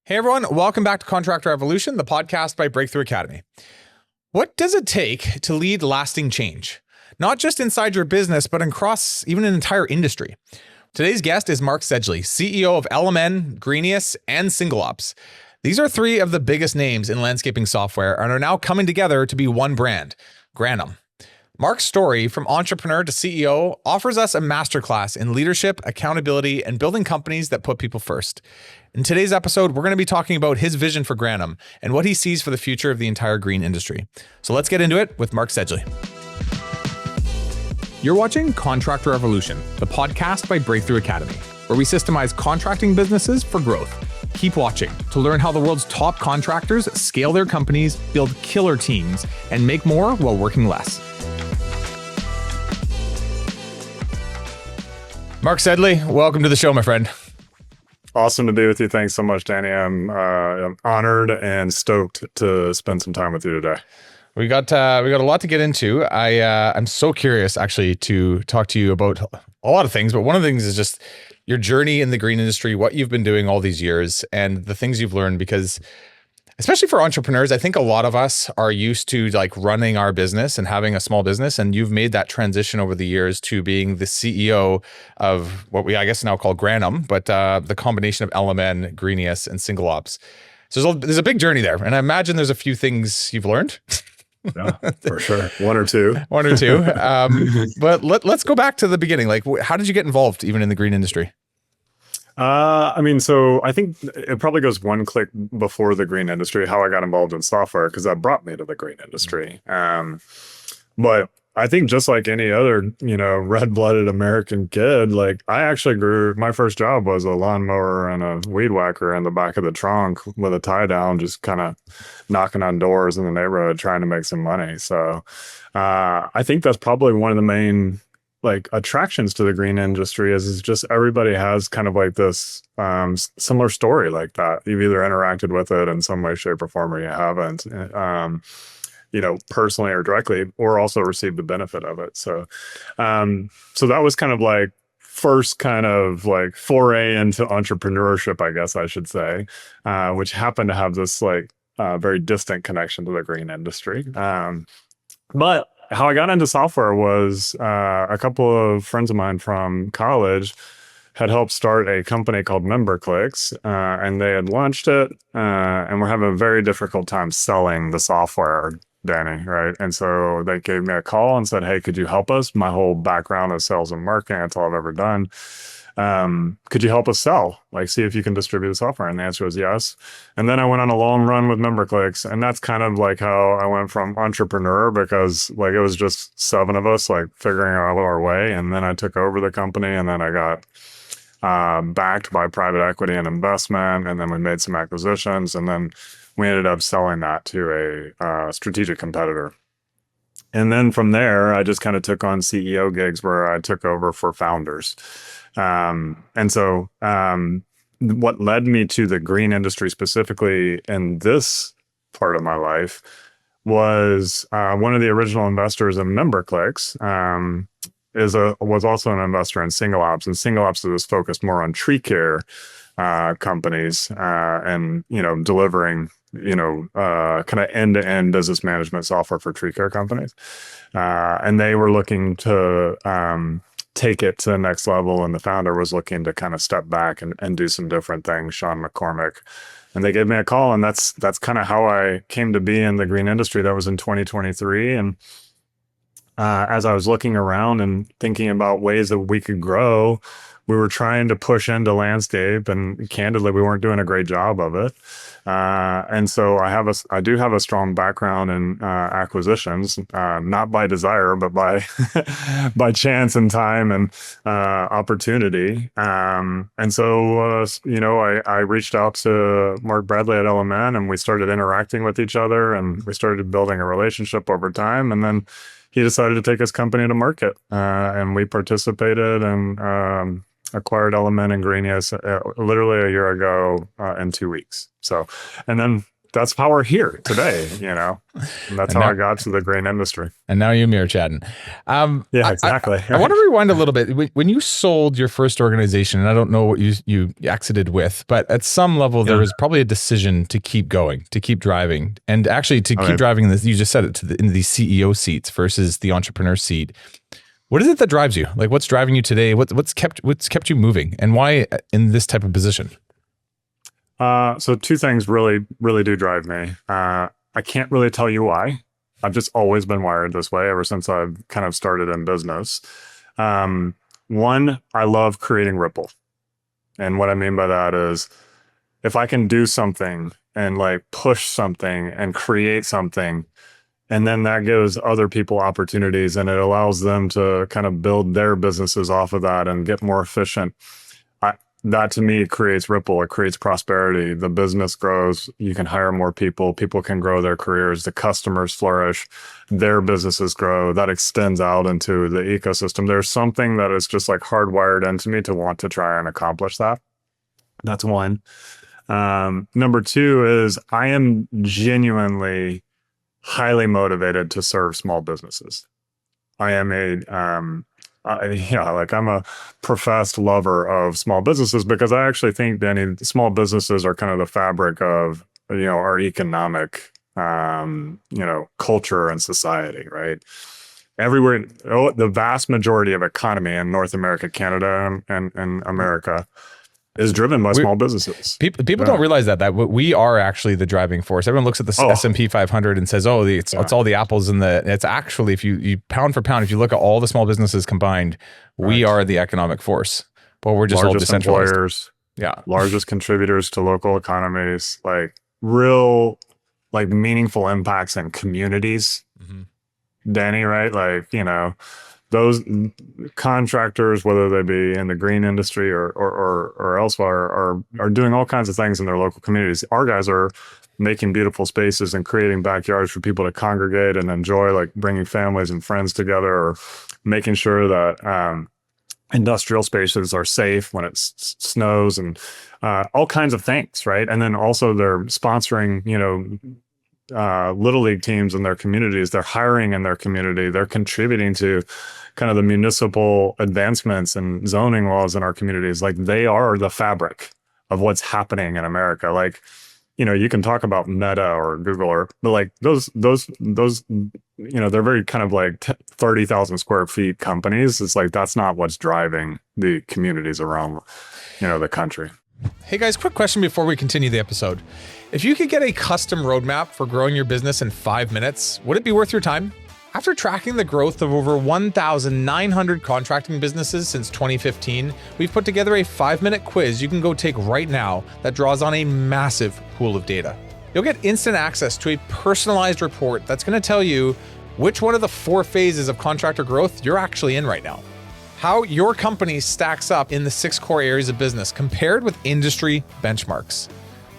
Hey everyone, welcome back to Contractor Evolution, the podcast by Breakthrough Academy. What does it take to lead lasting change? Not just inside your business, but across even an entire industry. Today's guest is Mark Sedgley, CEO of LMN, Greenius, and SingleOps. These are three of the biggest names in landscaping software and are now coming together to be one brand, Granum. Mark's story from entrepreneur to CEO offers us a masterclass in leadership, accountability, and building companies that put people first. In today's episode, we're going to be talking about his vision for Granum and what he sees for the future of the entire green industry. So let's get into it with Mark Sedgley. You're watching Contractor Evolution, the podcast by Breakthrough Academy, where we systemize contracting businesses for growth. Keep watching to learn how the world's top contractors scale their companies, build killer teams, and make more while working less. Mark Sedgley, welcome to the show, my friend. Awesome to be with you. Thanks so much, Danny. I'm honored and stoked to spend some time with you today. We got a lot to get into. I'm so curious actually to talk to you about a lot of things, but one of the things is just your journey in the green industry, what you've been doing all these years, and the things you've learned. Because especially for entrepreneurs, I think a lot of us are used to like running our business and having a small business, and you've made that transition over the years to being the CEO of what we, I guess, now call Granum, but the combination of LMN, Greenius, and SingleOps. So there's a big journey there, and I imagine there's a few things you've learned. Yeah, for sure. One or two. But let's go back to the beginning. Like, how did you get involved even in the green industry? So I think it probably goes one click before the green industry, how I got involved in software, because that brought me to the green industry. But I think just like any other, red-blooded American kid, like I actually my first job was a lawnmower and a weed whacker in the back of the trunk with a tie down, just kind of knocking on doors in the neighborhood, trying to make some money. So I think that's probably one of the main attractions to the green industry is just everybody has kind of like this similar story like that. You've either interacted with it in some way, shape, or form, or you haven't, personally or directly, or also received the benefit of it. So that was kind of like first kind of like foray into entrepreneurship, I guess I should say, which happened to have this very distant connection to the green industry. But how I got into software was a couple of friends of mine from college had helped start a company called MemberClicks, and they had launched it, and were having a very difficult time selling the software, Danny, right? And so they gave me a call and said, hey, could you help us? My whole background is sales and marketing. That's all I've ever done. Could you help us sell? See if you can distribute the software. And the answer was yes. And then I went on a long run with MemberClicks. And that's kind of like how I went from entrepreneur, because it was just 7 of us figuring out our way. And then I took over the company, and then I got backed by private equity and investment. And then we made some acquisitions, and then we ended up selling that to a strategic competitor. And then from there, I just kind of took on CEO gigs where I took over for founders. And so what led me to the green industry specifically in this part of my life was one of the original investors in MemberClicks was also an investor in SingleOps, and SingleOps is focused more on tree care companies and delivering kind of end-to-end business management software for tree care companies, and they were looking to take it to the next level, and the founder was looking to kind of step back and do some different things, Sean McCormick. And they gave me a call, and that's kind of how I came to be in the green industry. That was in 2023. And as I was looking around and thinking about ways that we could grow, we were trying to push into landscape, and candidly, we weren't doing a great job of it. And so I do have a strong background in acquisitions, not by desire, but by by chance and time and opportunity. And so I reached out to Mark Bradley at LMN, and we started interacting with each other, and we started building a relationship over time. And then he decided to take his company to market, and we participated and acquired LMN and Greenius literally a year ago in 2 weeks. So, and then that's how we're here today, and that's And how now, I got to the grain industry. and now you and me are chatting. Yeah, exactly. I want to rewind a little bit. When you sold your first organization, and I don't know what you exited with, but at some level there was probably a decision to keep going, to keep driving, and actually to keep driving this. You just said it into the CEO seats versus the entrepreneur seat. What is it that drives you? Like, what's driving you today? What's kept you moving, and why in this type of position? So two things really, really do drive me. I can't really tell you why. I've just always been wired this way ever since I've kind of started in business. One, I love creating ripple. And what I mean by that is if I can do something and like push something and create something, and then that gives other people opportunities and it allows them to kind of build their businesses off of that and get more efficient. That to me creates ripple. It creates prosperity. The business grows. You can hire more people. People can grow their careers. The customers flourish. Their businesses grow. That extends out into the ecosystem. There's something that is just like hardwired into me to want to try and accomplish that. That's one. Number two is I am genuinely highly motivated to serve small businesses. I am I'm a professed lover of small businesses because I actually think, Danny, small businesses are kind of the fabric of, our economic, culture and society, right? Everywhere, the vast majority of economy in North America, Canada, and America is driven by small businesses. People don't realize that we are actually the driving force. Everyone looks at the S&P 500 and says, "Oh, it's all the apples in the." It's actually, if you pound for pound, if you look at all the small businesses combined, we are the economic force. But we're just all decentralized. Employers, largest contributors to local economies, like real, like meaningful impacts in communities. Mm-hmm. Danny, right? Like those contractors, whether they be in the green industry or elsewhere, are doing all kinds of things in their local communities. Our guys are making beautiful spaces and creating backyards for people to congregate and enjoy, like bringing families and friends together, or making sure that industrial spaces are safe when it snows, and all kinds of things, right? And then also they're sponsoring, little league teams in their communities. They're hiring in their community. They're contributing to kind of the municipal advancements and zoning laws in our communities. Like they are the fabric of what's happening in America. Like, you can talk about Meta or Google, but like those, they're very kind of like 30,000 square feet companies. It's like, that's not what's driving the communities around, the country. Hey guys, quick question before we continue the episode. If you could get a custom roadmap for growing your business in 5 minutes, would it be worth your time? After tracking the growth of over 1,900 contracting businesses since 2015, we've put together a 5-minute quiz you can go take right now that draws on a massive pool of data. You'll get instant access to a personalized report that's going to tell you which one of the 4 phases of contractor growth you're actually in right now, how your company stacks up in the 6 core areas of business compared with industry benchmarks,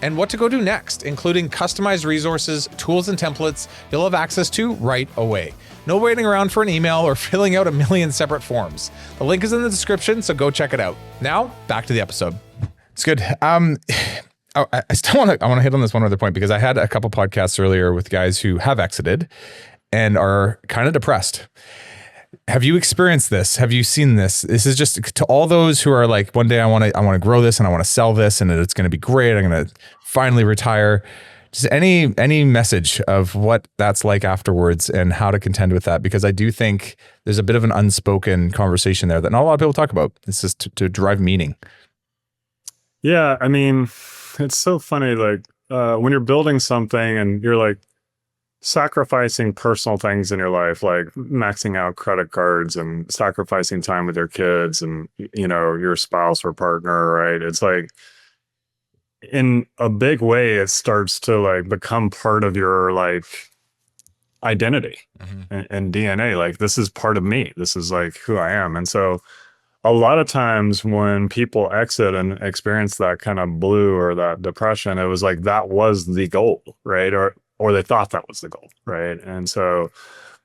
and what to go do next, including customized resources, tools, and templates you'll have access to right away. No waiting around for an email or filling out a million separate forms. The link is in the description, so go check it out. Now, back to the episode. It's good. I still want to hit on this one other point, because I had a couple podcasts earlier with guys who have exited and are kind of depressed. Have you experienced this? Have you seen this? This is just to all those who are like, one day I want to grow this and I want to sell this and it's going to be great. I'm going to finally retire. Just any message of what that's like afterwards and how to contend with that, because I do think there's a bit of an unspoken conversation there that not a lot of people talk about. It's just to drive meaning. Yeah, I mean, it's so funny. Like when you're building something and you're like sacrificing personal things in your life, like maxing out credit cards and sacrificing time with your kids and, your spouse or partner, right? It's like, in a big way, it starts to like become part of your like identity and DNA. Like, this is part of me. This is like who I am. And so a lot of times when people exit and experience that kind of blue or that depression, it was like, that was the goal, right? Or they thought that was the goal, right? And so,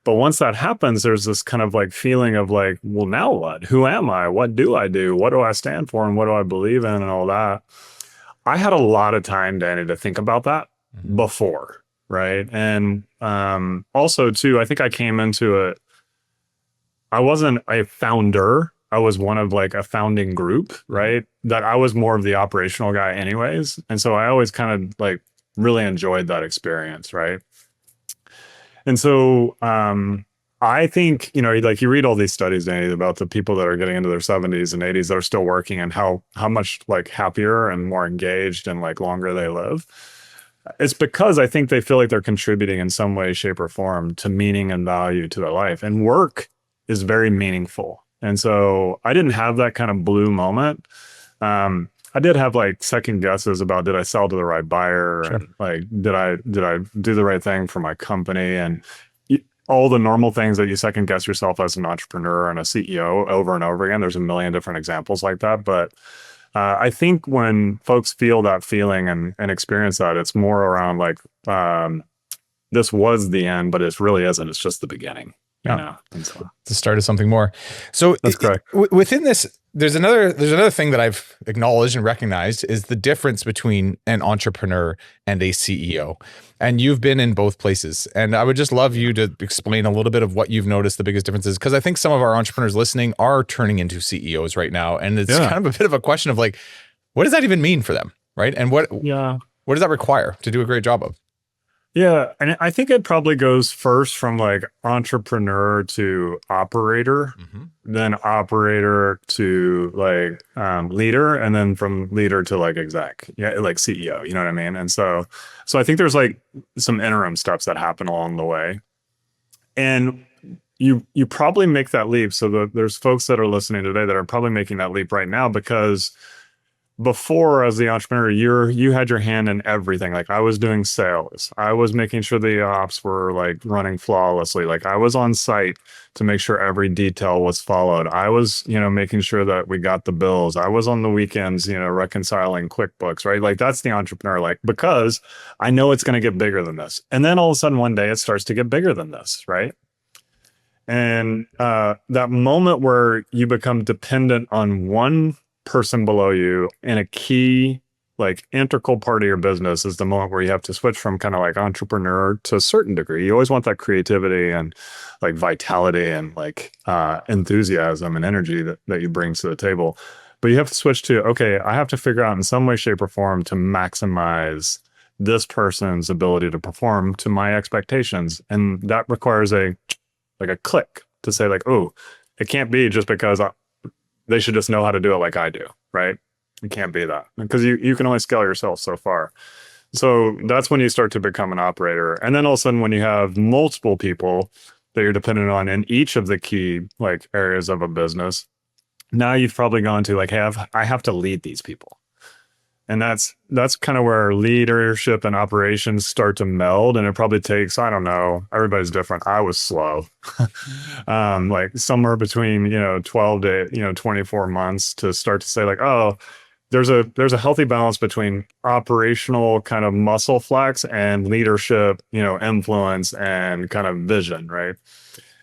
but once that happens, there's this kind of like feeling of like, well, now what? Who am I? What do I do? What do I stand for? And what do I believe in and all that? I had a lot of time, Danny, to think about that. before, right? And also too, I think I came into it, I wasn't a founder. I was one of like a founding group, right? That I was more of the operational guy anyways. And so I always kind of like really enjoyed that experience, right? And so I think, like you read all these studies, Danny, about the people that are getting into their 70s and 80s that are still working and how much like happier and more engaged and like longer they live. It's because I think they feel like they're contributing in some way, shape, or form to meaning and value to their life. And work is very meaningful. And so I didn't have that kind of blue moment. I did have like second guesses about, did I sell to the right buyer? Sure. And like, did I do the right thing for my company? And all the normal things that you second guess yourself as an entrepreneur and a CEO over and over again. There's a million different examples like that. But I think when folks feel that feeling and experience that, it's more around like, this was the end, but it really isn't. It's just the beginning. Yeah. And so, The start of something more. So that's correct. Within this, there's another thing that I've acknowledged and recognized is the difference between an entrepreneur and a CEO. And you've been in both places. And I would just love you to explain a little bit of what you've noticed the biggest differences, because I think some of our entrepreneurs listening are turning into CEOs right now. And it's kind of a bit of a question of like, what does that even mean for them? Right. And what does that require to do a great job of? Yeah. And I think it probably goes first from like entrepreneur to operator, then operator to like leader, and then from leader to like exec, like CEO, you know what I mean? And so I think there's like some interim steps that happen along the way. And you probably make that leap. So there's folks that are listening today that are probably making that leap right now, because before, as the entrepreneur, you had your hand in everything. Like I was doing sales. I was making sure the ops were like running flawlessly. Like I was on site to make sure every detail was followed. I was, making sure that we got the bills. I was on the weekends, reconciling QuickBooks, right? Like that's the entrepreneur, like, because I know it's going to get bigger than this. And then all of a sudden one day it starts to get bigger than this, right? And that moment where you become dependent on one person below you in a key, like integral part of your business, is the moment where you have to switch from kind of like entrepreneur to a certain degree. You always want that creativity and like vitality and like enthusiasm and energy that you bring to the table. But you have to switch to, okay, I have to figure out in some way, shape, or form to maximize this person's ability to perform to my expectations. And that requires a click to say like, oh, it can't be just because they should just know how to do it like I do, right? It can't be that, because you can only scale yourself so far. So that's when you start to become an operator. And then all of a sudden, when you have multiple people that you're dependent on in each of the key like areas of a business, now you've probably gone to like, hey, I have to lead these people. And that's kind of where leadership and operations start to meld. And it probably takes, I don't know, everybody's different. I was slow, like somewhere between, 12 to, 24 months to start to say like, oh, there's a healthy balance between operational kind of muscle flex and leadership, influence and kind of vision, right?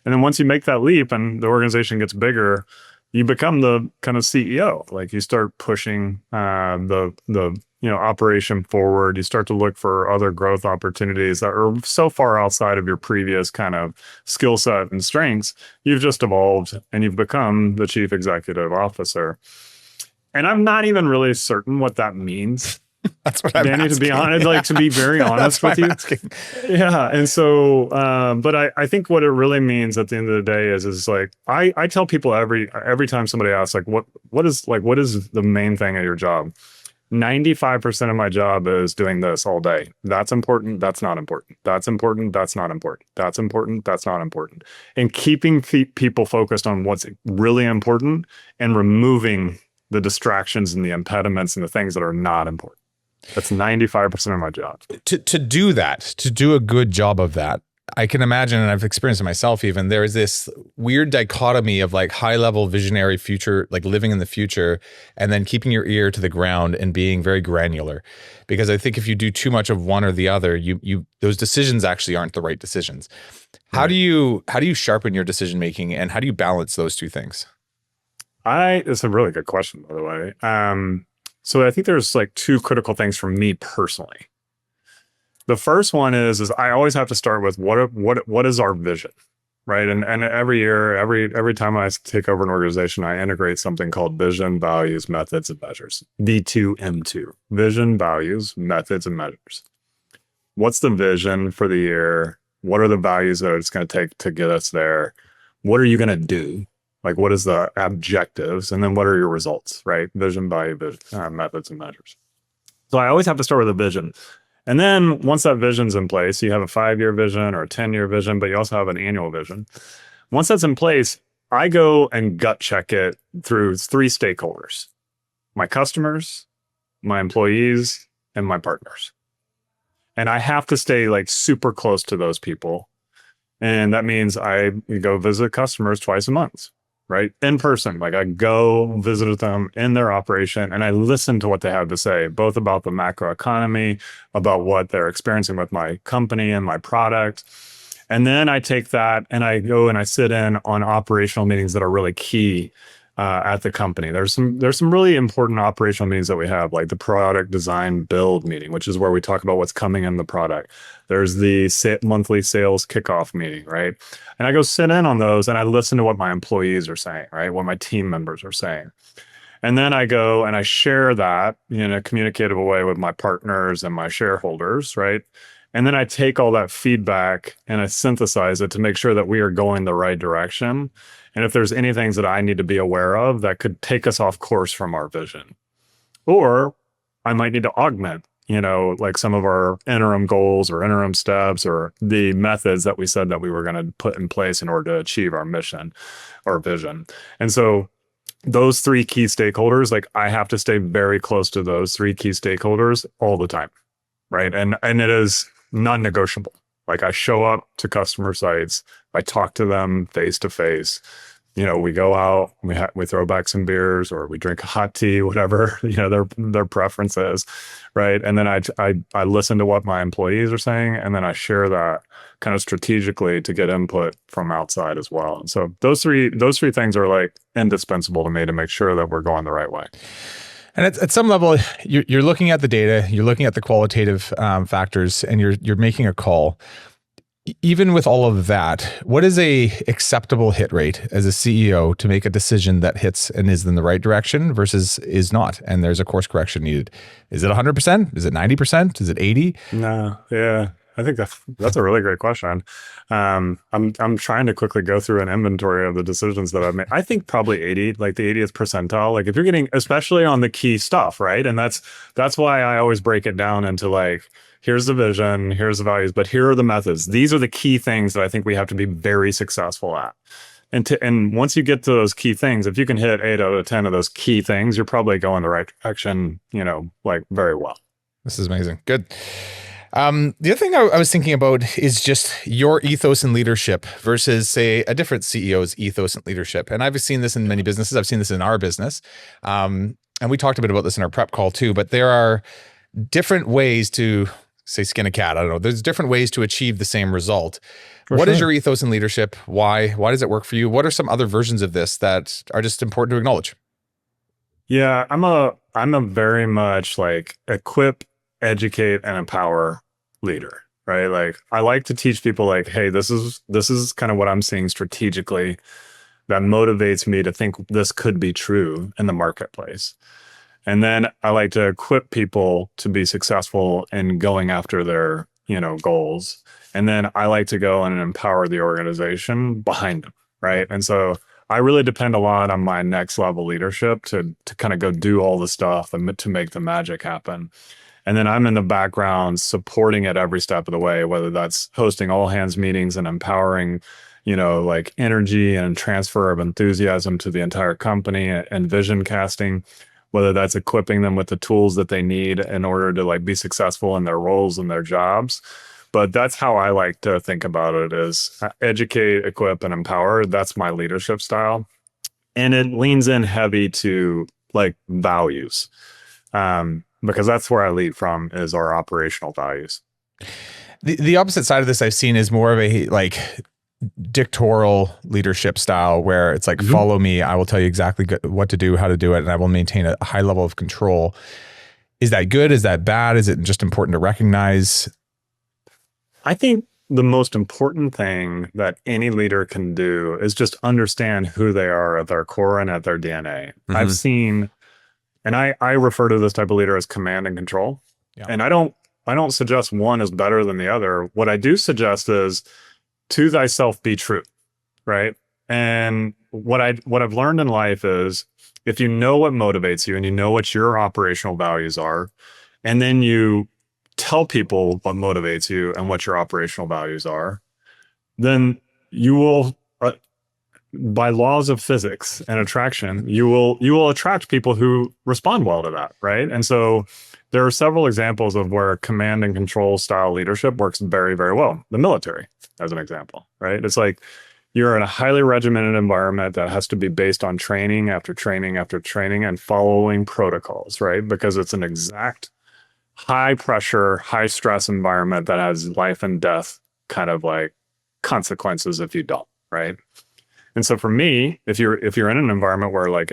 And then once you make that leap and the organization gets bigger, you become the kind of CEO. Like you start pushing the operation forward. You start to look for other growth opportunities that are so far outside of your previous kind of skill set and strengths. You've just evolved and you've become the chief executive officer. And I'm not even really certain what that means. That's what I'm Danny, asking. to be honest, like to be very honest with you. Asking. Yeah. And so, but I think what it really means at the end of the day is like, I tell people every time somebody asks, like, what is the main thing of your job? 95% of my job is doing this all day. That's important. That's not important. That's important. That's not important. That's important. That's not important. And keeping people focused on what's really important and removing the distractions and the impediments and the things that are not important. That's 95% of my job. To do that, to do a good job of that, I can imagine, and I've experienced it myself even, there is this weird dichotomy of like high level visionary future, like living in the future, and then keeping your ear to the ground and being very granular. Because I think if you do too much of one or the other, you those decisions actually aren't the right decisions. How do you sharpen your decision making, and how do you balance those two things? It's a really good question, by the way. So I think there's like two critical things for me personally. The first one is I always have to start with what is our vision, right? And every year, every time I take over an organization, I integrate something called vision, values, methods, and measures. V2M2, vision, values, methods, and measures. What's the vision for the year? What are the values that it's going to take to get us there? What are you going to do? Like, what is the objectives? And then what are your results, right? Vision, value, methods, and measures. So I always have to start with a vision. And then once that vision's in place, you have a 5-year vision or a 10-year vision, but you also have an annual vision. Once that's in place, I go and gut check it through 3 stakeholders: my customers, my employees, and my partners. And I have to stay like super close to those people. And that means I go visit customers twice a month, right? In person. Like, I go visit them in their operation and I listen to what they have to say, both about the macro economy, about what they're experiencing with my company and my product. And then I take that and I go and I sit in on operational meetings that are really key at the company. There's some really important operational meetings that we have, like the product design build meeting, which is where we talk about what's coming in the product. There's the monthly sales kickoff meeting, right? And I go sit in on those and I listen to what my employees are saying, right? What my team members are saying. And then I go and I share that in a communicative way with my partners and my shareholders, right? And then I take all that feedback and I synthesize it to make sure that we are going the right direction. And if there's any things that I need to be aware of that could take us off course from our vision, or I might need to augment, like some of our interim goals or interim steps or the methods that we said that we were going to put in place in order to achieve our mission or vision. And so those 3 key stakeholders, like, I have to stay very close to those 3 key stakeholders all the time, right? And it is non-negotiable. Like, I show up to customer sites, I talk to them face to face. We go out, we throw back some beers or we drink a hot tea, whatever, their preference is, right? And then I listen to what my employees are saying, and then I share that kind of strategically to get input from outside as well. And so those three things are like indispensable to me to make sure that we're going the right way. And at some level, you're looking at the data, you're looking at the qualitative factors, and you're making a call. Even with all of that, what is a acceptable hit rate as a CEO to make a decision that hits and is in the right direction versus is not, and there's a course correction needed? Is it 100%? Is it 90%? Is it 80? No, yeah. I think that's a really great question. I'm trying to quickly go through an inventory of the decisions that I've made. I think probably 80, like the 80th percentile. Like, if you're getting, especially on the key stuff, right? And that's why I always break it down into like, here's the vision, here's the values, but here are the methods. These are the key things that I think we have to be very successful at. And once you get to those key things, if you can hit 8 out of 10 of those key things, you're probably going the right direction, like very well. This is amazing. Good. The other thing I was thinking about is just your ethos and leadership versus, say, a different CEO's ethos and leadership. And I've seen this in many businesses. I've seen this in our business. And we talked a bit about this in our prep call too, but there are different ways to, say, skin a cat. I don't know. There's different ways to achieve the same result. What is your ethos and leadership? Why does it work for you? What are some other versions of this that are just important to acknowledge? Yeah, I'm a very much like equip, educate, and empower leader, right? Like, I like to teach people like, hey, this is kind of what I'm seeing strategically that motivates me to think this could be true in the marketplace. And then I like to equip people to be successful in going after their, goals. And then I like to go and empower the organization behind them, right? And so I really depend a lot on my next level leadership to kind of go do all the stuff and to make the magic happen. And then I'm in the background supporting it every step of the way, whether that's hosting all hands meetings and empowering, like energy and transfer of enthusiasm to the entire company and vision casting, whether that's equipping them with the tools that they need in order to like be successful in their roles and their jobs. But that's how I like to think about it, is educate, equip, and empower. That's my leadership style. And it leans in heavy to like values, because that's where I lead from, is our operational values. The opposite side of this I've seen is more of a like dictatorial leadership style, where it's like, follow me, I will tell you exactly what to do, how to do it, and I will maintain a high level of control. Is that good? Is that bad? Is it just important to recognize? I think the most important thing that any leader can do is just understand who they are at their core and at their DNA. I've seen, and I refer to this type of leader as command and control. Yeah. And I don't suggest one is better than the other. What I do suggest is to thyself be true, right? And what I've learned in life is if you know what motivates you and you know what your operational values are, and then you tell people what motivates you and what your operational values are, then you will, by laws of physics and attraction, you will attract people who respond well to that, right? And so there are several examples of where command and control style leadership works very, very well. The military, as an example, right? It's like you're in a highly regimented environment that has to be based on training after training after training and following protocols, right? Because it's an exact high pressure, high stress environment that has life and death kind of like consequences if you don't, right? And so for me, if you're in an environment where like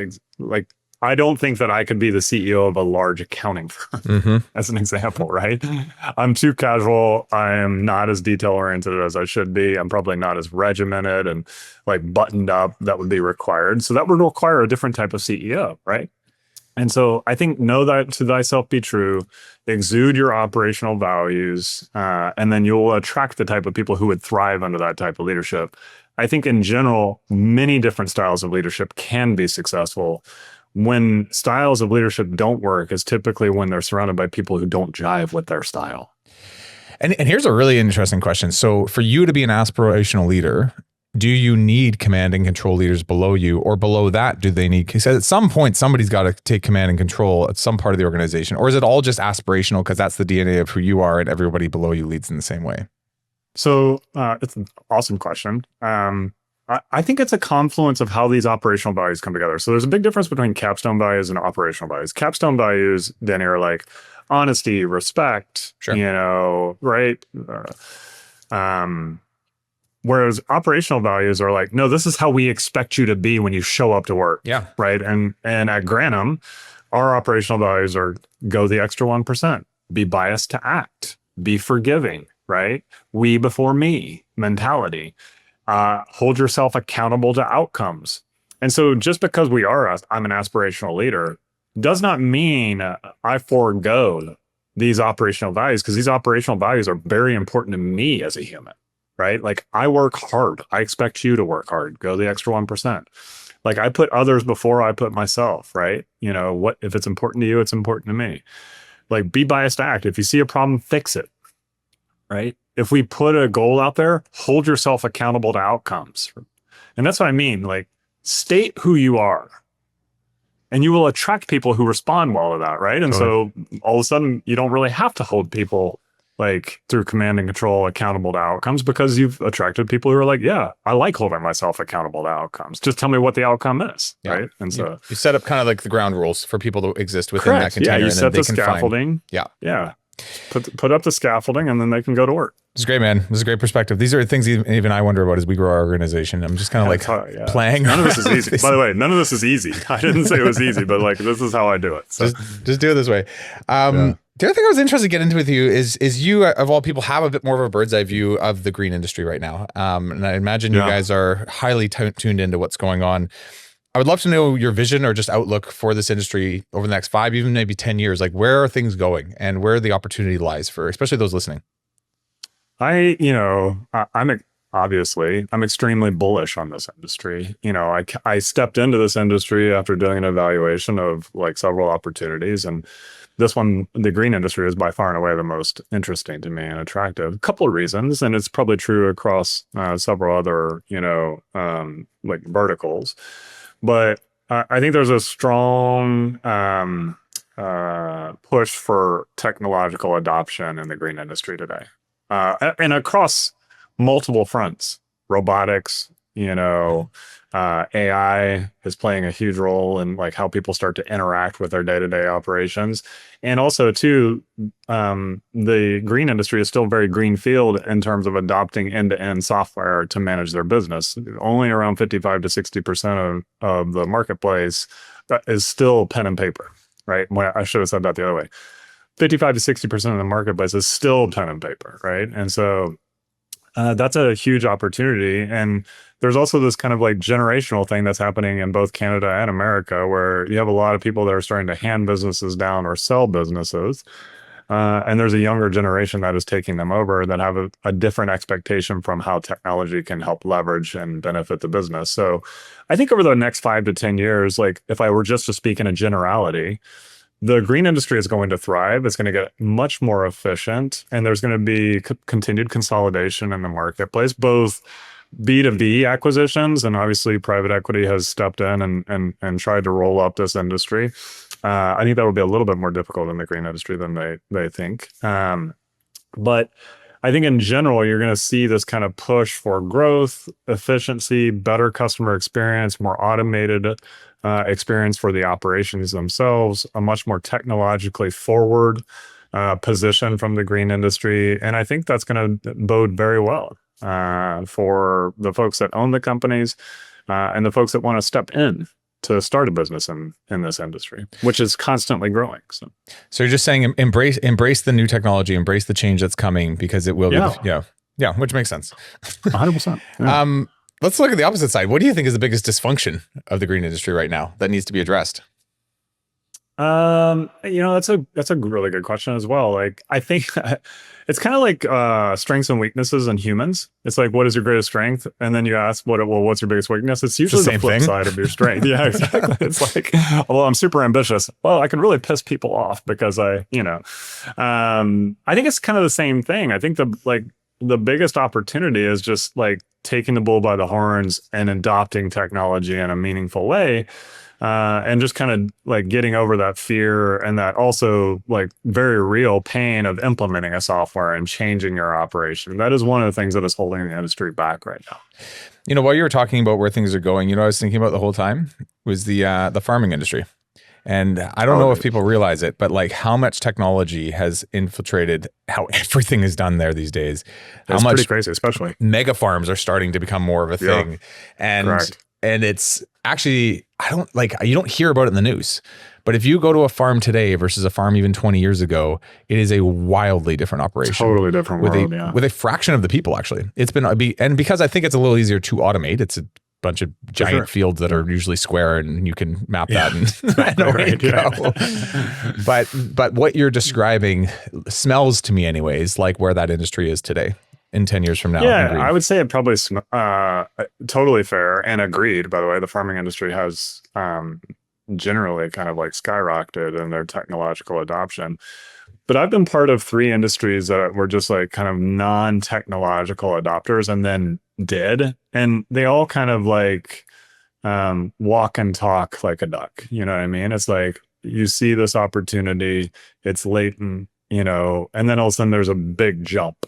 I don't think that I could be the CEO of a large accounting firm, as an example, right? I'm too casual. I am not as detail oriented as I should be. I'm probably not as regimented and like buttoned up that would be required. So that would require a different type of CEO, right? And so I think know that to thyself be true, exude your operational values, and then you'll attract the type of people who would thrive under that type of leadership. I think in general, many different styles of leadership can be successful. When styles of leadership don't work is typically when they're surrounded by people who don't jive with their style. And here's a really interesting question. So for you to be an aspirational leader, do you need command and control leaders below you, or below that, do they need, because at some point, somebody's got to take command and control at some part of the organization, or is it all just aspirational because that's the DNA of who you are and everybody below you leads in the same way? So it's an awesome question. I think it's a confluence of how these operational values come together. So there's a big difference between capstone values and operational values. Capstone values, Danny, are like honesty, respect, Sure. you know, right? Whereas operational values are like, no, this is how we expect you to be when you show up to work. Yeah. Right. And at Granum, our operational values are go the extra 1%, be biased to act, be forgiving, right? We before me mentality, hold yourself accountable to outcomes. And so just because I'm an aspirational leader does not mean I forego these operational values, because these operational values are very important to me as a human. Right? Like I work hard. I expect you to work hard. Go the extra 1%. Like I put others before I put myself, right? You know, what if it's important to you, it's important to me. Like be biased to act. If you see a problem, fix it. Right? If we put a goal out there, hold yourself accountable to outcomes. And that's what I mean. Like state who you are. And you will attract people who respond well to that, right? And so all of a sudden you don't really have to hold people like through command and control accountable to outcomes, because you've attracted people who are like, yeah, I like holding myself accountable to outcomes. Just tell me what the outcome is, right? And so you set up kind of like the ground rules for people to exist within that container. Yeah, you and set then the scaffolding. Yeah. Put up the scaffolding, and then they can go to work. This is great, man. This is a great perspective. These are things even I wonder about as we grow our organization. I'm just kind of playing. None of this is easy. By the way, none of this is easy. I didn't say it was easy, but like this is how I do it. So. Just do it this way. The other thing I was interested to get into with you is you, of all people, have a bit more of a bird's eye view of the green industry right now. And I imagine you guys are highly tuned into what's going on. I would love to know your vision or just outlook for this industry over the next 5, even maybe 10 years. Like where are things going and where the opportunity lies for, especially those listening? I'm extremely bullish on this industry. You know, I stepped into this industry after doing an evaluation of like several opportunities, and this one, the green industry, is by far and away the most interesting to me and attractive. A couple of reasons, and it's probably true across several other, like verticals. But I think there's a strong push for technological adoption in the green industry today, and across multiple fronts. Robotics, AI is playing a huge role in like how people start to interact with their day-to-day operations. And also too, the green industry is still very greenfield in terms of adopting end-to-end software to manage their business. Only around 55 to 60% of the marketplace is still pen and paper, right? Well, I should have said that the other way. 55 to 60% of the marketplace is still pen and paper, right? And so that's a huge opportunity. And there's also this kind of like generational thing that's happening in both Canada and America, where you have a lot of people that are starting to hand businesses down or sell businesses. And there's a younger generation that is taking them over that have a different expectation from how technology can help leverage and benefit the business. So I think over the next 5 to 10 years, like if I were just to speak in a generality, the green industry is going to thrive. It's going to get much more efficient, and there's going to be continued consolidation in the marketplace, both B2B acquisitions, and obviously private equity has stepped in and tried to roll up this industry. I think that will be a little bit more difficult in the green industry than they think. But I think in general, you're going to see this kind of push for growth, efficiency, better customer experience, more automated experience for the operations themselves, a much more technologically forward position from the green industry. And I think that's going to bode very well for the folks that own the companies and the folks that want to step in to start a business in this industry, which is constantly growing. So you're just saying embrace the new technology, embrace the change that's coming, because it will be, which makes sense. 100%. Yeah. Let's look at the opposite side. What do you think is the biggest dysfunction of the green industry right now that needs to be addressed? That's a really good question as well. Like, I think it's kind of like strengths and weaknesses in humans. It's like, what is your greatest strength? And then you ask, what's your biggest weakness? It's usually the flip side of your strength. Yeah, exactly. It's like, well, I'm super ambitious. Well, I can really piss people off because I think it's kind of the same thing. I think the biggest opportunity is just like taking the bull by the horns and adopting technology in a meaningful way. And just kind of like getting over that fear and that also like very real pain of implementing a software and changing your operation. That is one of the things that is holding the industry back right now. While you were talking about where things are going, what I was thinking about the whole time was the farming industry. And I don't know if people realize it, but like how much technology has infiltrated how everything is done there these days. It's pretty crazy, especially mega farms are starting to become more of a thing. Correct. And it's actually, you don't hear about it in the news, but if you go to a farm today versus a farm even 20 years ago, it is a wildly different operation. Totally different world, with a fraction of the people, actually. And because I think it's a little easier to automate, it's a bunch of giant fields that are usually square and you can map that and away you go. But what you're describing smells to me anyways, like where that industry is today. In 10 years from now. Yeah, I would say it probably totally fair and agreed. By the way, the farming industry has generally kind of like skyrocketed in their technological adoption. But I've been part of 3 industries that were just like kind of non-technological adopters and then did. And they all kind of like walk and talk like a duck. You know what I mean? It's like you see this opportunity, it's latent, and then all of a sudden there's a big jump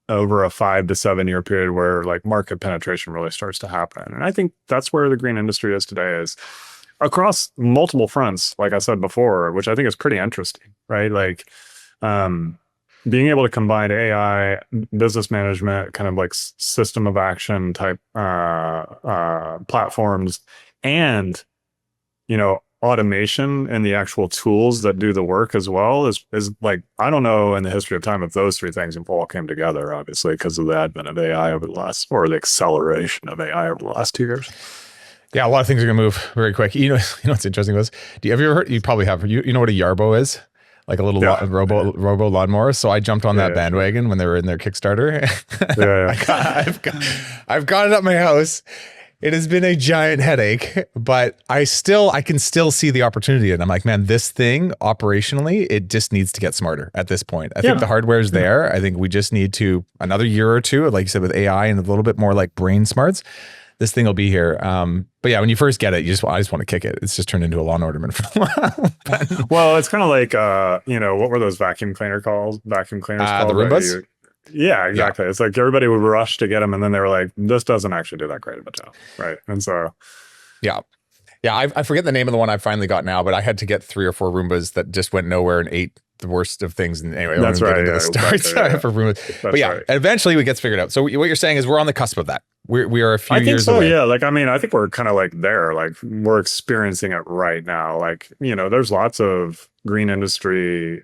over a 5 to 7 year period where like market penetration really starts to happen. And I think that's where the green industry is today, is across multiple fronts, like I said before, which I think is pretty interesting, right? Like being able to combine AI, business management, kind of like system of action type platforms, and, automation and the actual tools that do the work as well is like, I don't know in the history of time if those 3 things all came together, obviously, because of the advent of AI over the last, or the acceleration of AI over the last 2 years. Yeah, a lot of things are going to move very quick. You know what's interesting was, have you ever heard, you probably have, you know what a Yarbo is? Like a little robo lawnmower. So I jumped on that bandwagon when they were in their Kickstarter. I've got it at my house. It has been a giant headache, but I can still see the opportunity. And I'm like, man, this thing operationally, it just needs to get smarter at this point. I think the hardware is there. I think we just need to, another year or 2, like you said, with AI and a little bit more like brain smarts, this thing will be here. But yeah, when you first get it, I just want to kick it. It's just turned into a lawn ornament for a while. Well, it's kind of like, what were those vacuum cleaners called? The Roombas? Yeah, exactly. Yeah. It's like everybody would rush to get them, and then they were like, this doesn't actually do that great of a job, right? And so... Yeah, I forget the name of the one I finally got now, but I had to get 3 or 4 Roombas that just went nowhere and ate the worst of things. And anyway, that's right. For Roombas. But eventually it gets figured out. So what you're saying is we're on the cusp of that. We are a few I think years so. away. Yeah. Like, I mean, I think we're kind of like there, like we're experiencing it right now. Like, there's lots of green industry,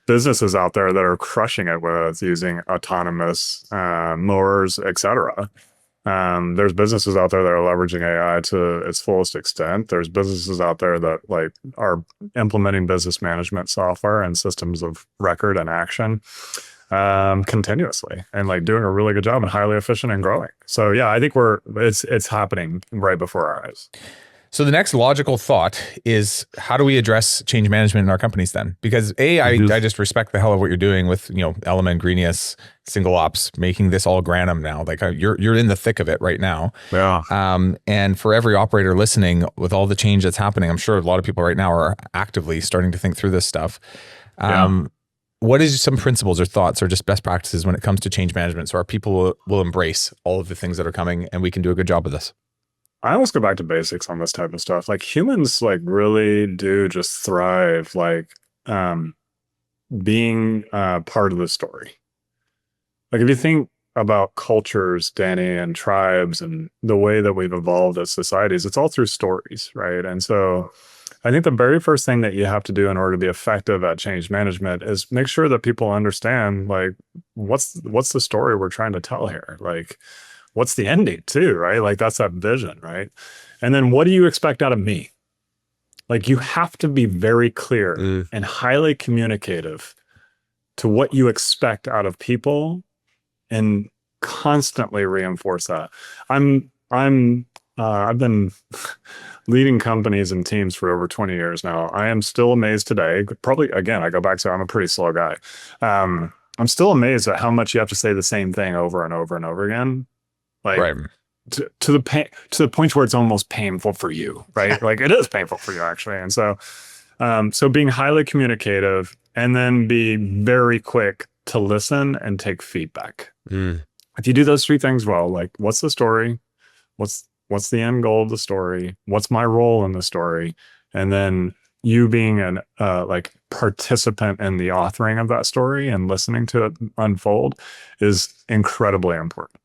businesses out there that are crushing it with using autonomous, mowers, etc. There's businesses out there that are leveraging AI to its fullest extent. There's businesses out there that like are implementing business management software and systems of record and action continuously, and like doing a really good job and highly efficient and growing. So yeah, I think it's happening right before our eyes. So the next logical thought is, how do we address change management in our companies then? Because I just respect the hell of what you're doing with, Element, Greenius, SingleOps, making this all Granum now. Like you're in the thick of it right now. Yeah. And for every operator listening, with all the change that's happening, I'm sure a lot of people right now are actively starting to think through this stuff. What is some principles or thoughts or just best practices when it comes to change management, so our people will embrace all of the things that are coming and we can do a good job of this? I always go back to basics on this type of stuff. Like humans like really do just thrive like being part of the story. Like if you think about cultures, Danny, and tribes and the way that we've evolved as societies, it's all through stories, right? And so I think the very first thing that you have to do in order to be effective at change management is make sure that people understand like what's the story we're trying to tell here? Like what's the ending too, right? Like that's that vision, right? And then what do you expect out of me? Like you have to be very clear and highly communicative to what you expect out of people and constantly reinforce that. I've been leading companies and teams for over 20 years now. I am still amazed today. Probably, again, I go back to I'm a pretty slow guy. I'm still amazed at how much you have to say the same thing over and over and over again. Like Right. to the point where it's almost painful for you, right? Like it is painful for you actually. And so, so being highly communicative and then be very quick to listen and take feedback. If you do those three things well, like what's the story? What's the end goal of the story? What's my role in the story? And then you being an like participant in the authoring of that story and listening to it unfold is incredibly important.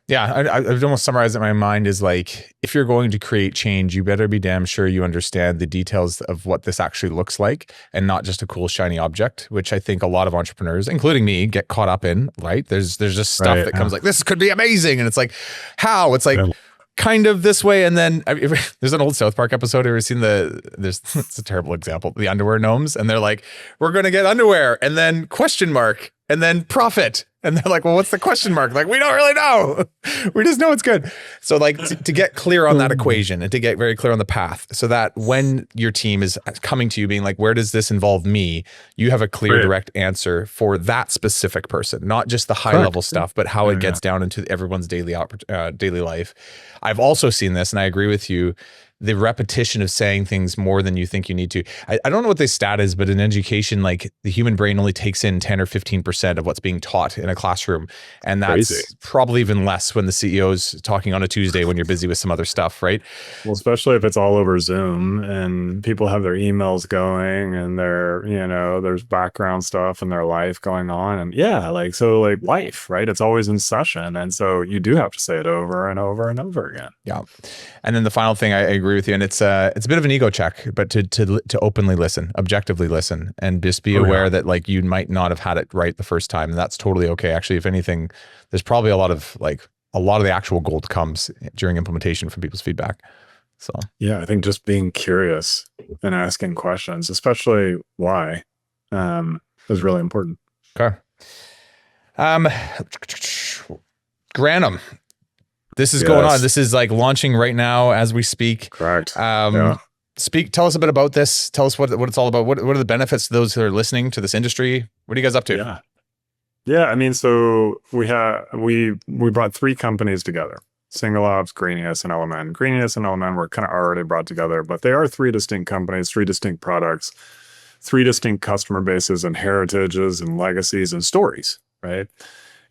Yeah, I've almost summarized it in my mind is like, if you're going to create change, you better be damn sure you understand the details of what this actually looks like and not just a cool, shiny object, which I think a lot of entrepreneurs, including me, get caught up in, right? There's just stuff that comes like, this could be amazing. And it's like, how? It's like, kind of this way. And then there's an old South Park episode. Have you ever seen it's a terrible example, the underwear gnomes. And they're like, we're going to get underwear and then question mark and then profit. And they're like, well, what's the question mark? Like, we don't really know. We just know it's good. So like to get clear on that equation and to get very clear on the path so that when your team is coming to you being like, where does this involve me? You have a clear, direct answer for that specific person, not just the high level stuff, but how it gets down into everyone's daily life. I've also seen this, and I agree with you, the repetition of saying things more than you think you need to. I don't know what the stat is, but in education, like the human brain only takes in 10 or 15% of what's being taught in a classroom. And that's probably even less when the CEO's talking on a Tuesday when you're busy with some other stuff, right? Well, especially if it's all over Zoom and people have their emails going and there's background stuff in their life going on. And so life, right? It's always in session. And so you do have to say it over and over and over again. Yeah. And then the final thing, I agree with you, and it's a bit of an ego check, but to openly listen, objectively listen, and just be aware that like you might not have had it right the first time, and that's totally okay. Actually, if anything, there's probably a lot of the actual gold comes during implementation from people's feedback. So yeah, I think just being curious and asking questions, especially why, is really important. Okay. Granum. This is going on. This is like launching right now as we speak. Correct. Tell us a bit about this. Tell us what it's all about. What are the benefits to those who are listening to this industry? What are you guys up to? Yeah. I mean, so we brought three companies together: SingleOps, Greenius, and Element. Greenius and Element were kind of already brought together, but they are three distinct companies, three distinct products, three distinct customer bases and heritages and legacies and stories, right?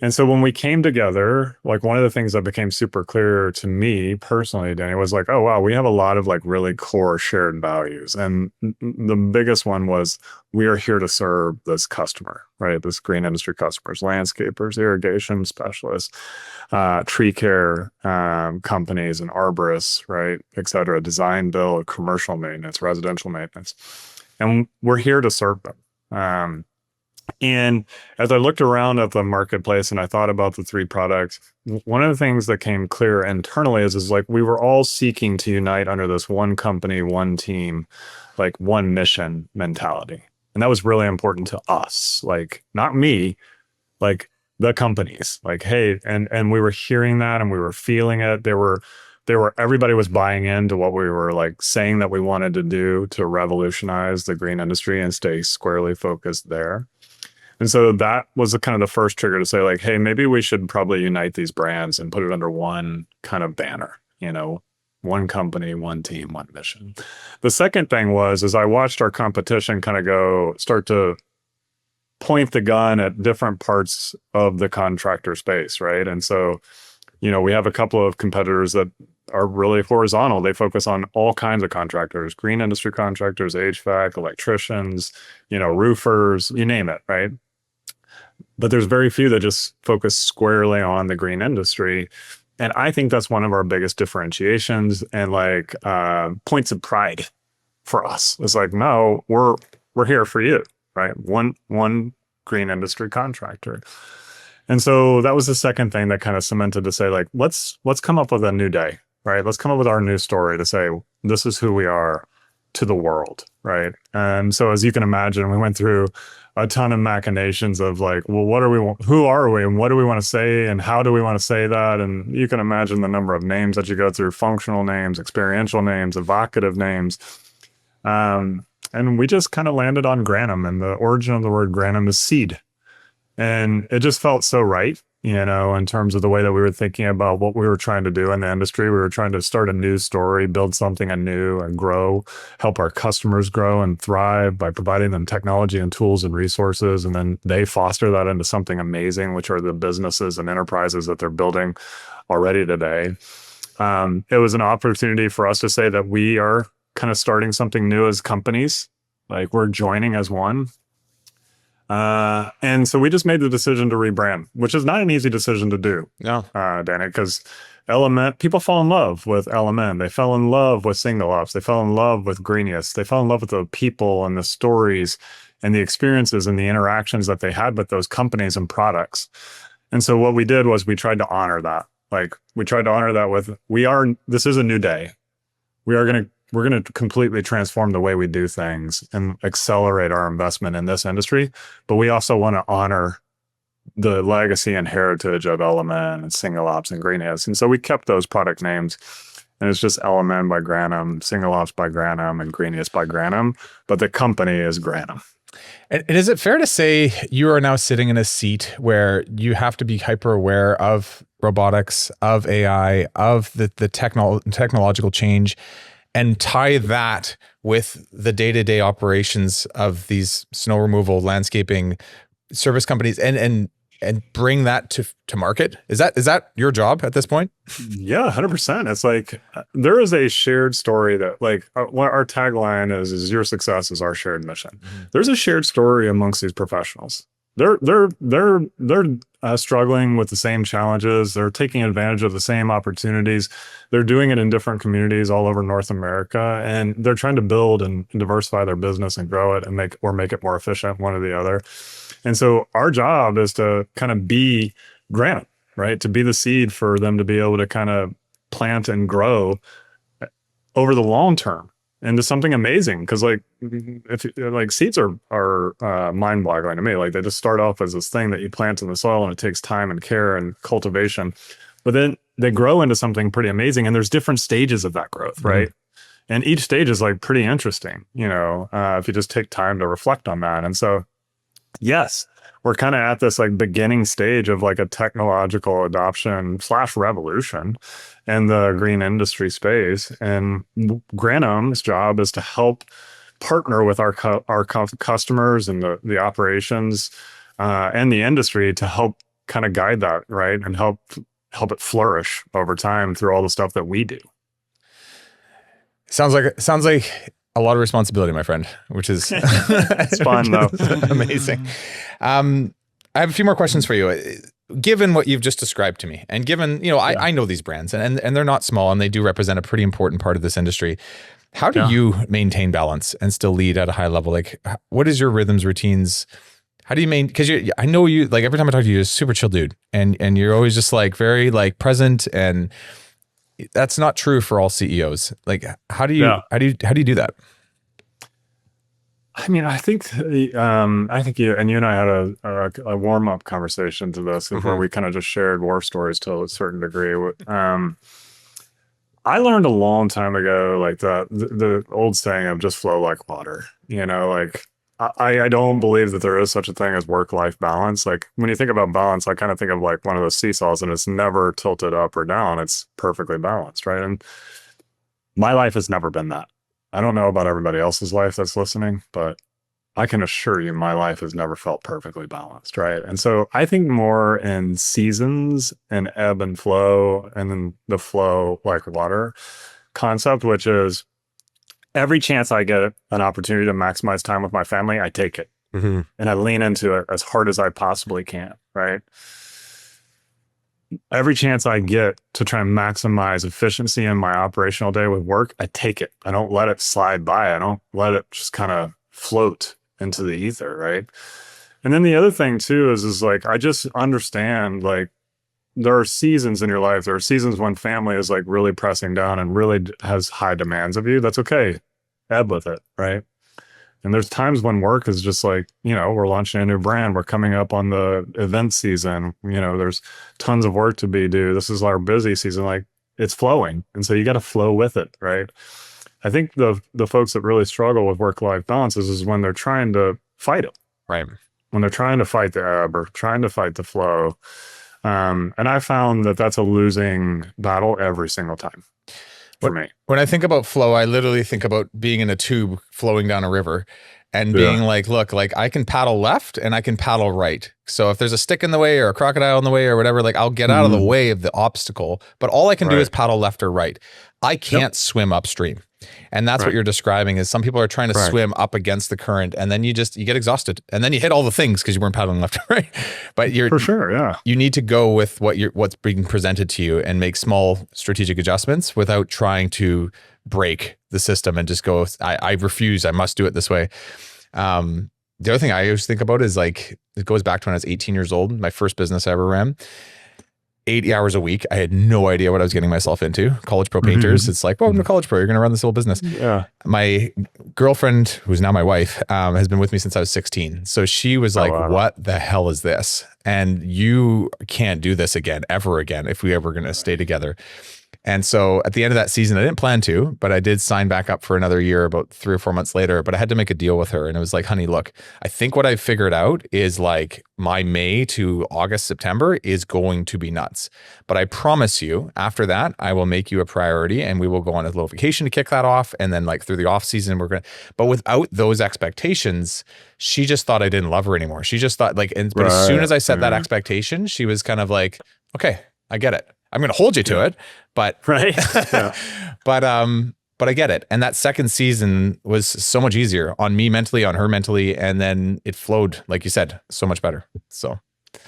And so when we came together, like one of the things that became super clear to me personally, Danny, was like, oh, wow, we have a lot of like really core shared values. And the biggest one was we are here to serve this customer, right? This green industry customers, landscapers, irrigation specialists, tree care companies and arborists, right, et cetera, design, build, commercial maintenance, residential maintenance. And we're here to serve them. And as I looked around at the marketplace and I thought about the three products, one of the things that came clear internally is like we were all seeking to unite under this one company, one team, like one mission mentality. And that was really important to us, like not me, like the companies, like, hey, and we were hearing that and we were feeling it. Everybody was buying into what we were like saying that we wanted to do to revolutionize the green industry and stay squarely focused there. And so that was kind of the first trigger to say like, hey, maybe we should probably unite these brands and put it under one kind of banner, one company, one team, one mission. The second thing was, as I watched our competition kind of start to point the gun at different parts of the contractor space, right? And so, we have a couple of competitors that are really horizontal. They focus on all kinds of contractors, green industry contractors, HVAC, electricians, roofers, you name it, right? But there's very few that just focus squarely on the green industry. And I think that's one of our biggest differentiations and like points of pride for us. It's like, no, we're here for you, right? One green industry contractor. And so that was the second thing that kind of cemented to say like, let's come up with a new day, right? Let's come up with our new story to say, this is who we are to the world, right? And so as you can imagine, we went through a ton of machinations of like, well, who are we and what do we want to say and how do we want to say that? And you can imagine the number of names that you go through, functional names, experiential names, evocative names. And we just kind of landed on Granum, and the origin of the word Granum is seed. And it just felt so right, in terms of the way that we were thinking about what we were trying to do in the industry. We were trying to start a new story, build something anew and grow, help our customers grow and thrive by providing them technology and tools and resources. And then they foster that into something amazing, which are the businesses and enterprises that they're building already today. It was an opportunity for us to say that we are kind of starting something new as companies, like we're joining as one. And so we just made the decision to rebrand, which is not an easy decision to do. No, Danny, because people fall in love with LMN. They fell in love with SingleOps. They fell in love with Greenius. They fell in love with the people and the stories and the experiences and the interactions that they had with those companies and products. And so what we did was we tried to honor that. Like we tried to honor that with, this is a new day. We're going to completely transform the way we do things and accelerate our investment in this industry. But we also want to honor the legacy and heritage of LMN and SingleOps and Greenius. And so we kept those product names. And it's just LMN by Granum, SingleOps by Granum, and Greenius by Granum. But the company is Granum. And is it fair to say you are now sitting in a seat where you have to be hyper aware of robotics, of AI, of the technological change, and tie that with the day-to-day operations of these snow removal, landscaping service companies, and bring that to market? Is that your job at this point? Yeah, 100%. It's like there is a shared story that like our tagline is your success is our shared mission. Mm-hmm. There's a shared story amongst these professionals. They're struggling with the same challenges. They're taking advantage of the same opportunities. They're doing it in different communities all over North America, and they're trying to build and diversify their business and grow it and make it more efficient, one or the other. And so our job is to kind of be Granum, right? To be the seed for them to be able to kind of plant and grow over the long term into something amazing. Because like seeds are mind-boggling to me. Like they just start off as this thing that you plant in the soil, and it takes time and care and cultivation, but then they grow into something pretty amazing. And there's different stages of that growth, right? Mm-hmm. And each stage is like pretty interesting, if you just take time to reflect on that. And so, yes, we're kind of at this like beginning stage of like a technological adoption / revolution in the green industry space. And Granum's job is to help partner with our customers and the operations and the industry to help kind of guide that, right? And help it flourish over time through all the stuff that we do. Sounds like a lot of responsibility, my friend, which is it's fun though. Amazing. I have a few more questions for you. Given what you've just described to me, and given, I know these brands and they're not small and they do represent a pretty important part of this industry. How do you maintain balance and still lead at a high level? Like, what is your rhythms, routines? How do you because I know you, like, every time I talk to you, you're a super chill dude, and you're always just like very like present, and that's not true for all CEOs. Like, how do you do that? I mean, I think you and I had a warm up conversation to this, where we kind of just shared war stories to a certain degree. I learned a long time ago, like the old saying of just flow like water. Like I don't believe that there is such a thing as work-life balance. Like when you think about balance, I kind of think of like one of those seesaws, and it's never tilted up or down. It's perfectly balanced, right? And my life has never been that. I don't know about everybody else's life that's listening, but I can assure you my life has never felt perfectly balanced, right? And so I think more in seasons and ebb and flow, and then the flow like water concept, which is every chance I get an opportunity to maximize time with my family, I take it. And I lean into it as hard as I possibly can, right? Every chance I get to try and maximize efficiency in my operational day with work, I take it. I don't let it slide by. I don't let it just kind of float into the ether, right? And then the other thing too is like, I just understand, like, there are seasons in your life. There are seasons when family is like really pressing down and really has high demands of you. That's okay. Ebb with it, right? And there's times when work is just like, we're launching a new brand. We're coming up on the event season. There's tons of work to be due. This is our busy season. Like, it's flowing. And so you got to flow with it, right? I think the folks that really struggle with work-life balances is when they're trying to fight it. Right. When they're trying to fight the ebb or trying to fight the flow. And I found that that's a losing battle every single time for me. When I think about flow, I literally think about being in a tube flowing down a river and being like, look, like I can paddle left and I can paddle right. So if there's a stick in the way or a crocodile in the way or whatever, like I'll get out of the way of the obstacle, but all I can do is paddle left or right. I can't swim upstream. And that's what you're describing is some people are trying to swim up against the current, and then you get exhausted, and then you hit all the things because you weren't paddling left or right. But for sure, you need to go with what's being presented to you and make small strategic adjustments without trying to break the system and just go, I refuse, I must do it this way. The other thing I always think about is like, it goes back to when I was 18 years old, my first business I ever ran. 80 hours a week. I had no idea what I was getting myself into. College pro painters. It's like, well, I'm a college pro. You're going to run this whole business. Yeah. My girlfriend, who's now my wife, has been with me since I was 16. So she was like, what the hell is this? And you can't do this again, ever again, if we ever going to stay together. And so at the end of that season, I didn't plan to, but I did sign back up for another year about 3 or 4 months later, but I had to make a deal with her. And it was like, honey, look, I think what I figured out is like my May to August, September is going to be nuts. But I promise you, after that, I will make you a priority and we will go on a little vacation to kick that off. And then like through the off season, but without those expectations, she just thought I didn't love her anymore. She just thought like, but as soon as I set that expectation, she was kind of like, okay, I get it. I'm going to hold you to it, but but I get it. And that second season was so much easier on me mentally, on her mentally, and then it flowed, like you said, so much better. So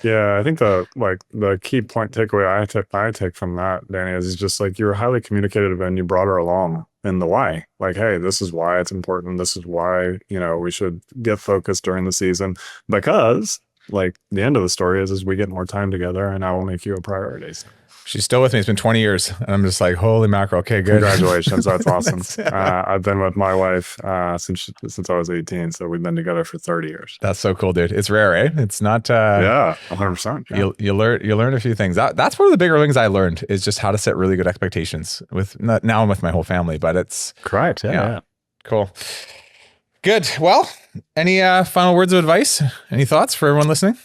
yeah, I think the key point takeaway I take from that, Danny, is just like you were highly communicative and you brought her along in the why. Like, hey, this is why it's important. This is why we should get focused during the season, because like the end of the story is we get more time together, and I will make you a priority. She's still with me. It's been 20 years. And I'm just like, holy mackerel. Okay, good. Congratulations. That's awesome. I've been with my wife since I was 18. So we've been together for 30 years. That's so cool, dude. It's rare, eh? It's not. 100%. Yeah. You learn a few things. That's one of the bigger things I learned is just how to set really good expectations now I'm with my whole family, but it's. Correct. Yeah. Cool. Good. Well, any final words of advice? Any thoughts for everyone listening?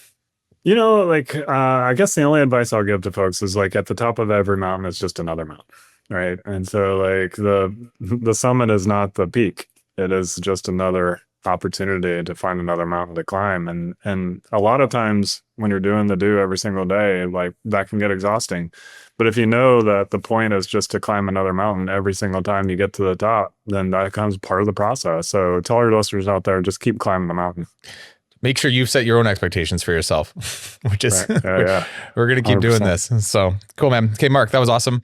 I guess the only advice I'll give to folks is like at the top of every mountain is just another mountain, right? And so like the summit is not the peak. It is just another opportunity to find another mountain to climb. And a lot of times when you're doing the do every single day, like that can get exhausting. But if you know that the point is just to climb another mountain every single time you get to the top, then that becomes part of the process. So tell your listeners out there, just keep climbing the mountain. Make sure you've set your own expectations for yourself, which is, Right. we're going to keep 100%. doing this. So cool, man. Okay, Mark, that was awesome.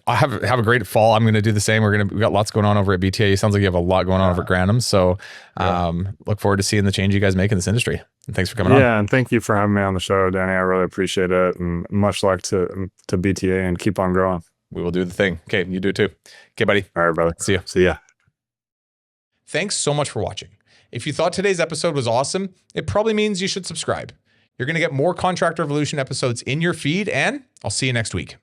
I have a great fall. I'm going to do the same. We got lots going on over at BTA. It sounds like you have a lot going on over at Granum. So look forward to seeing the change you guys make in this industry. And thanks for coming on. Yeah, and thank you for having me on the show, Danny. I really appreciate it. And much luck to BTA and keep on growing. We will do the thing. Okay, you do too. Okay, buddy. All right, brother. See you. See ya. Thanks so much for watching. If you thought today's episode was awesome, it probably means you should subscribe. You're going to get more Contract Revolution episodes in your feed, and I'll see you next week.